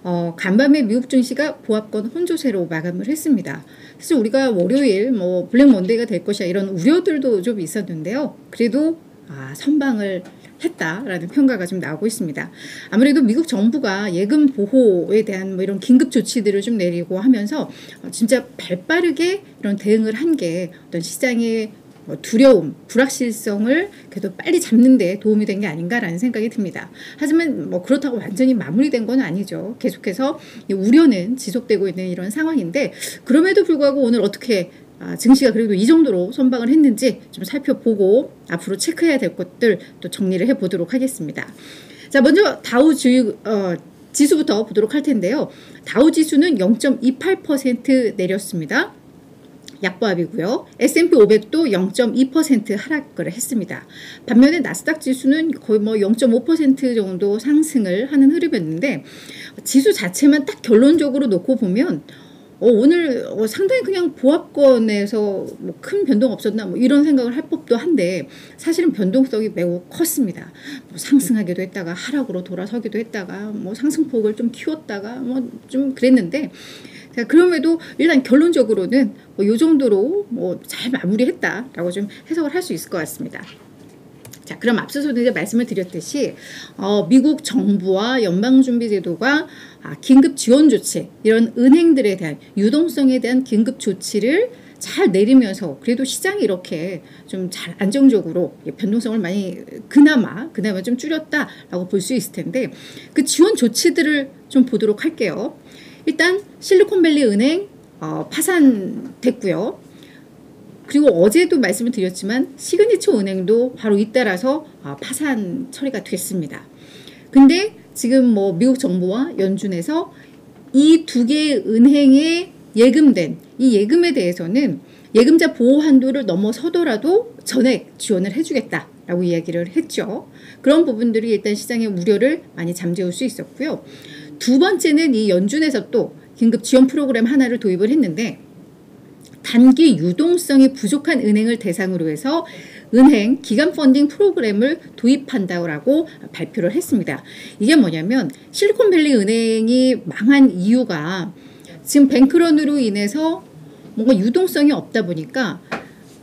간밤에 미국 증시가 보합권 혼조세로 마감을 했습니다. 사실 우리가 월요일 블랙 먼데이가 될 것이야 이런 우려들도 좀 있었는데요. 그래도 선방을 했다라는 평가가 좀 나오고 있습니다. 아무래도 미국 정부가 예금 보호에 대한 이런 긴급 조치들을 좀 내리고 하면서 진짜 발빠르게 이런 대응을 한 게 어떤 시장의 두려움, 불확실성을 그래도 빨리 잡는 데 도움이 된 게 아닌가라는 생각이 듭니다. 하지만 그렇다고 완전히 마무리된 건 아니죠. 계속해서 우려는 지속되고 있는 이런 상황인데 그럼에도 불구하고 오늘 어떻게 증시가 그래도 이 정도로 선방을 했는지 좀 살펴보고 앞으로 체크해야 될 것들 또 정리를 해보도록 하겠습니다. 자, 먼저 다우 지수부터 보도록 할 텐데요. 다우 지수는 0.28% 내렸습니다. 약보합이고요. S&P 500도 0.2% 하락을 했습니다. 반면에 나스닥 지수는 거의 0.5% 정도 상승을 하는 흐름이었는데 지수 자체만 딱 결론적으로 놓고 보면 오늘 상당히 그냥 보합권에서 큰 변동 없었나 이런 생각을 할 법도 한데 사실은 변동성이 매우 컸습니다. 상승하기도 했다가 하락으로 돌아서기도 했다가 상승폭을 좀 키웠다가 좀 그랬는데 자, 그럼에도 일단 결론적으로는 이 정도로 잘 마무리했다라고 좀 해석을 할 수 있을 것 같습니다. 자, 그럼 앞서서도 이제 말씀을 드렸듯이 미국 정부와 연방준비제도가 긴급 지원 조치, 이런 은행들에 대한 유동성에 대한 긴급 조치를 잘 내리면서 그래도 시장이 이렇게 좀 잘 안정적으로 변동성을 많이 그나마 좀 줄였다라고 볼 수 있을 텐데 그 지원 조치들을 좀 보도록 할게요. 일단 실리콘밸리 은행 파산됐고요. 그리고 어제도 말씀을 드렸지만 시그니처 은행도 바로 잇따라서 파산 처리가 됐습니다. 근데 지금 미국 정부와 연준에서 이 두 개의 은행에 예금된 이 예금에 대해서는 예금자 보호 한도를 넘어서더라도 전액 지원을 해주겠다라고 이야기를 했죠. 그런 부분들이 일단 시장의 우려를 많이 잠재울 수 있었고요. 두 번째는 이 연준에서 또 긴급 지원 프로그램 하나를 도입을 했는데 단기 유동성이 부족한 은행을 대상으로 해서 은행 기간 펀딩 프로그램을 도입한다고 발표를 했습니다. 이게 뭐냐면 실리콘밸리 은행이 망한 이유가 지금 뱅크런으로 인해서 뭔가 유동성이 없다 보니까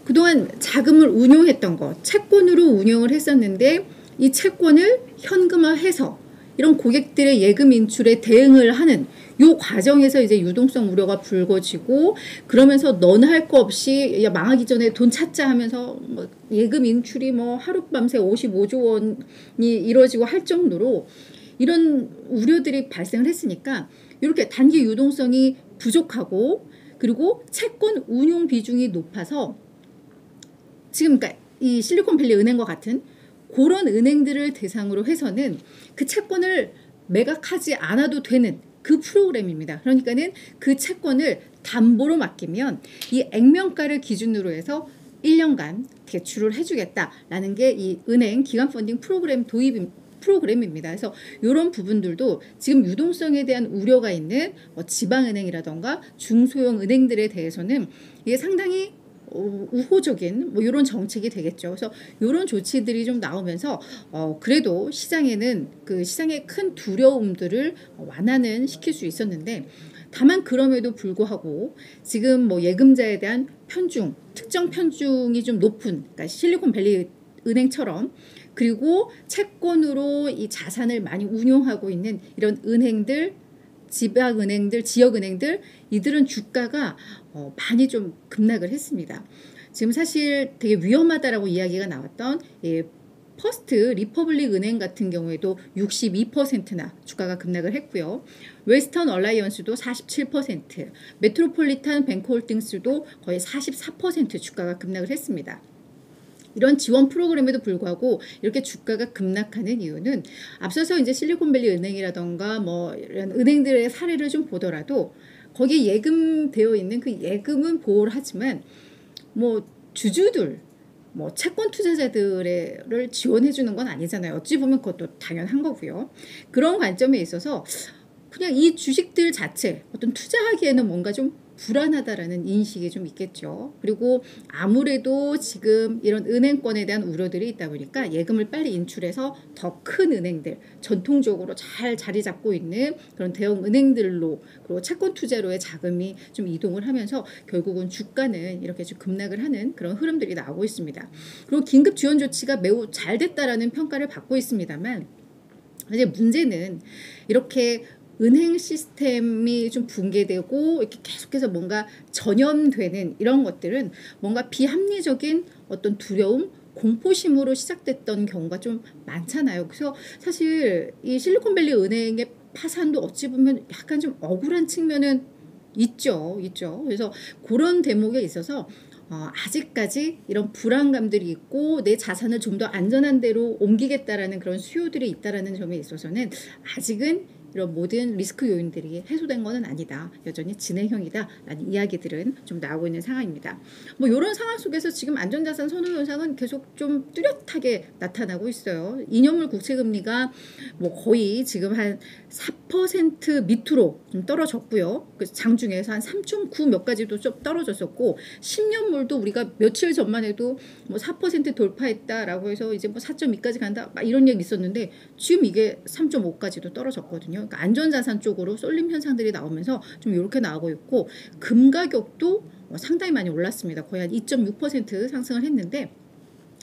그동안 자금을 운용했던 거 채권으로 운용을 했었는데 이 채권을 현금화해서 이런 고객들의 예금 인출에 대응을 하는 요 과정에서 이제 유동성 우려가 불거지고 그러면서 너나 할 거 없이 야 망하기 전에 돈 찾자 하면서 예금 인출이 하룻밤새 55조 원이 이루어지고 할 정도로 이런 우려들이 발생을 했으니까 이렇게 단기 유동성이 부족하고 그리고 채권 운용 비중이 높아서 지금 그러니까 이 실리콘밸리 은행과 같은 그런 은행들을 대상으로 해서는 그 채권을 매각하지 않아도 되는 그 프로그램입니다. 그러니까는 그 채권을 담보로 맡기면 이 액면가를 기준으로 해서 1년간 대출을 해주겠다라는 게 이 은행 기간 펀딩 프로그램 도입 프로그램입니다. 그래서 이런 부분들도 지금 유동성에 대한 우려가 있는 지방은행이라던가 중소형 은행들에 대해서는 이게 상당히 우호적인 이런 정책이 되겠죠. 그래서 이런 조치들이 좀 나오면서 그래도 시장에는 그 시장의 큰 두려움들을 완화는 시킬 수 있었는데 다만 그럼에도 불구하고 지금 예금자에 대한 편중, 특정 편중이 좀 높은 그러니까 실리콘밸리 은행처럼 그리고 채권으로 이 자산을 많이 운용하고 있는 이런 은행들 지방은행들, 지역은행들 이들은 주가가 많이 좀 급락을 했습니다. 지금 사실 되게 위험하다라고 이야기가 나왔던 퍼스트 리퍼블릭 은행 같은 경우에도 62%나 주가가 급락을 했고요. 웨스턴 얼라이언스도 47%, 메트로폴리탄 뱅크홀딩스도 거의 44% 주가가 급락을 했습니다. 이런 지원 프로그램에도 불구하고 이렇게 주가가 급락하는 이유는 앞서서 이제 실리콘밸리 은행이라던가 이런 은행들의 사례를 좀 보더라도 거기에 예금되어 있는 그 예금은 보호를 하지만 주주들 채권 투자자들을 지원해 주는 건 아니잖아요. 어찌 보면 그것도 당연한 거고요. 그런 관점에 있어서 그냥 이 주식들 자체 어떤 투자하기에는 뭔가 좀 불안하다라는 인식이 좀 있겠죠. 그리고 아무래도 지금 이런 은행권에 대한 우려들이 있다 보니까 예금을 빨리 인출해서 더 큰 은행들, 전통적으로 잘 자리 잡고 있는 그런 대형 은행들로, 그리고 채권 투자로의 자금이 좀 이동을 하면서 결국은 주가는 이렇게 좀 급락을 하는 그런 흐름들이 나오고 있습니다. 그리고 긴급 지원 조치가 매우 잘 됐다라는 평가를 받고 있습니다만, 이제 문제는 이렇게 은행 시스템이 좀 붕괴되고 이렇게 계속해서 뭔가 전염되는 이런 것들은 뭔가 비합리적인 어떤 두려움, 공포심으로 시작됐던 경우가 좀 많잖아요. 그래서 사실 이 실리콘밸리 은행의 파산도 어찌 보면 약간 좀 억울한 측면은 있죠. 그래서 그런 대목에 있어서 아직까지 이런 불안감들이 있고 내 자산을 좀 더 안전한 데로 옮기겠다라는 그런 수요들이 있다라는 점에 있어서는 아직은 이런 모든 리스크 요인들이 해소된 것은 아니다. 여전히 진행형이다라는 이야기들은 좀 나오고 있는 상황입니다. 뭐 이런 상황 속에서 지금 안전자산 선호 현상은 계속 좀 뚜렷하게 나타나고 있어요. 2년물 국채금리가 뭐 거의 지금 한 4% 밑으로 좀 떨어졌고요. 그래서 장중에서 한 3.9 몇 가지도 좀 떨어졌었고, 10년물도 우리가 며칠 전만 해도 뭐 4% 돌파했다라고 해서 이제 뭐 4.2까지 간다 막 이런 얘기 있었는데 지금 이게 3.5까지도 떨어졌거든요. 그러니까 안전자산 쪽으로 쏠림 현상들이 나오면서 좀 이렇게 나오고 있고, 금 가격도 상당히 많이 올랐습니다. 거의 한 2.6% 상승을 했는데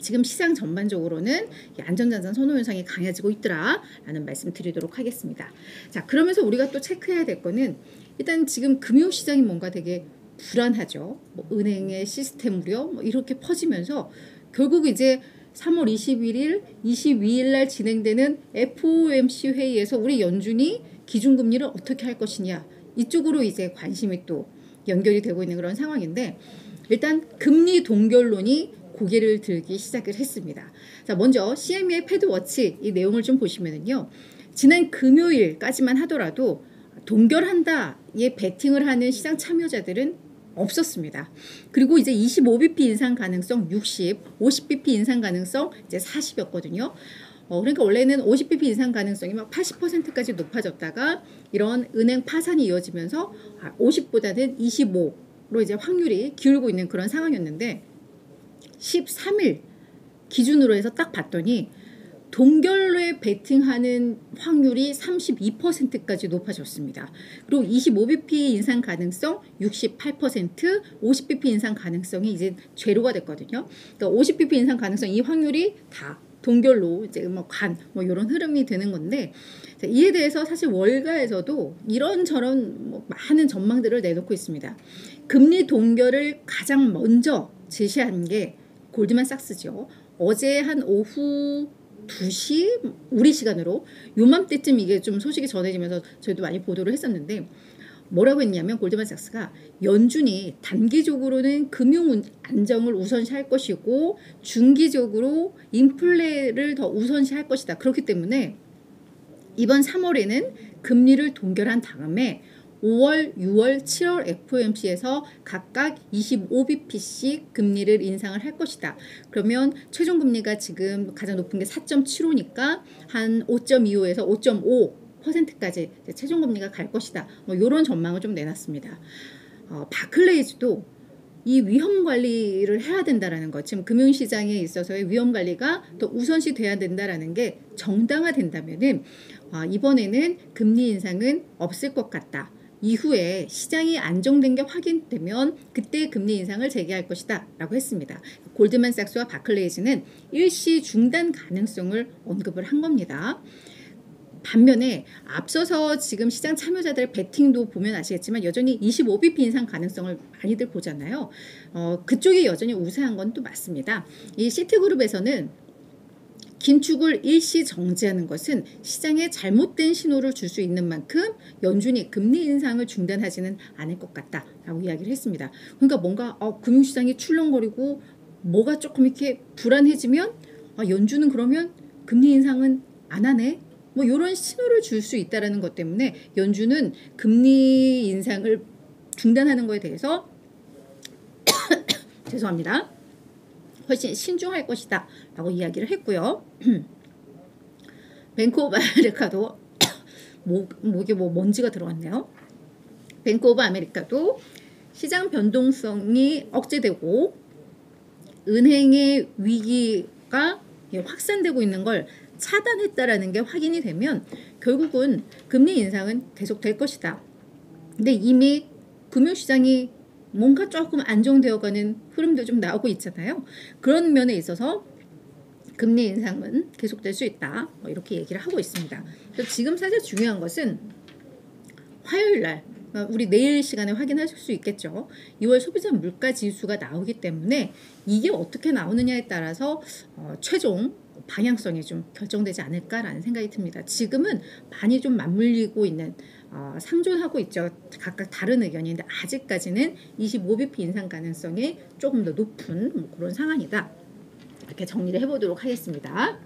지금 시장 전반적으로는 안전자산 선호 현상이 강해지고 있더라라는 말씀 드리도록 하겠습니다. 자, 그러면서 우리가 또 체크해야 될 거는 일단 지금 금융시장이 뭔가 되게 불안하죠. 뭐 은행의 시스템 우려 뭐 이렇게 퍼지면서 결국 이제 3월 21일, 22일 날 진행되는 FOMC 회의에서 우리 연준이 기준금리를 어떻게 할 것이냐, 이쪽으로 이제 관심이 또 연결이 되고 있는 그런 상황인데, 일단 금리 동결론이 고개를 들기 시작을 했습니다. 자, 먼저 CME의 패드워치 이 내용을 좀 보시면은요, 지난 금요일까지만 하더라도 동결한다에 베팅을 하는 시장 참여자들은 없었습니다. 그리고 이제 25bp 인상 가능성 60, 50bp 인상 가능성 이제 40였거든요. 그러니까 원래는 50bp 인상 가능성이 막 80%까지 높아졌다가 이런 은행 파산이 이어지면서 50보다는 25로 이제 확률이 기울고 있는 그런 상황이었는데, 13일 기준으로 해서 딱 봤더니 동결로에 베팅하는 확률이 32%까지 높아졌습니다. 그리고 25bp 인상 가능성 68%, 50bp 인상 가능성이 이제 제로가 됐거든요. 그러니까 50bp 인상 가능성 이 확률이 다 동결로 이제 뭐 이런 흐름이 되는 건데, 자, 이에 대해서 사실 월가에서도 이런저런 뭐 많은 전망들을 내놓고 있습니다. 금리 동결을 가장 먼저 제시한 게 골드만삭스죠. 어제 한 오후 2시 우리 시간으로 요맘때쯤 이게 좀 소식이 전해지면서 저희도 많이 보도를 했었는데, 뭐라고 했냐면 골드만삭스가 연준이 단기적으로는 금융 안정을 우선시할 것이고 중기적으로 인플레를 더 우선시할 것이다. 그렇기 때문에 이번 3월에는 금리를 동결한 다음에 5월, 6월, 7월 FOMC에서 각각 25bp씩 금리를 인상을 할 것이다. 그러면 최종금리가 지금 가장 높은 게 4.75니까 한 5.25에서 5.5%까지 최종금리가 갈 것이다. 뭐 이런 전망을 좀 내놨습니다. 바클레이즈도 이 위험 관리를 해야 된다라는 것, 지금 금융시장에 있어서의 위험 관리가 더 우선시 돼야 된다라는 게 정당화된다면은 이번에는 금리 인상은 없을 것 같다. 이후에 시장이 안정된 게 확인되면 그때 금리 인상을 재개할 것이다 라고 했습니다. 골드만삭스와 바클레이즈는 일시 중단 가능성을 언급을 한 겁니다. 반면에 앞서서 지금 시장 참여자들의 베팅도 보면 아시겠지만 여전히 25bp 인상 가능성을 많이들 보잖아요. 그쪽이 여전히 우세한 건 또 맞습니다. 이 시티그룹에서는 긴축을 일시 정지하는 것은 시장에 잘못된 신호를 줄 수 있는 만큼 연준이 금리 인상을 중단하지는 않을 것 같다라고 이야기를 했습니다. 그러니까 뭔가 금융시장이 출렁거리고 뭐가 조금 이렇게 불안해지면 연준은 그러면 금리 인상은 안 하네? 뭐 이런 신호를 줄 수 있다는 것 때문에 연준은 금리 인상을 중단하는 것에 대해서 죄송합니다. 훨씬 신중할 것이다 라고 이야기를 했고요. 뱅크 오브 아메리카도 목에 뭐 먼지가 들어왔네요. 뱅크 오브 아메리카도 시장 변동성이 억제되고 은행의 위기가 확산되고 있는 걸 차단했다라는 게 확인이 되면 결국은 금리 인상은 계속될 것이다. 근데 이미 금융시장이 뭔가 조금 안정되어가는 흐름도 좀 나오고 있잖아요. 그런 면에 있어서 금리 인상은 계속될 수 있다. 이렇게 얘기를 하고 있습니다. 그래서 지금 사실 중요한 것은 화요일 날 우리 내일 시간에 확인하실 수 있겠죠. 2월 소비자 물가 지수가 나오기 때문에 이게 어떻게 나오느냐에 따라서 최종 방향성이 좀 결정되지 않을까라는 생각이 듭니다. 지금은 많이 좀 맞물리고 있는 상존하고 있죠. 각각 다른 의견인데 아직까지는 25bp 인상 가능성이 조금 더 높은 그런 상황이다. 이렇게 정리를 해보도록 하겠습니다.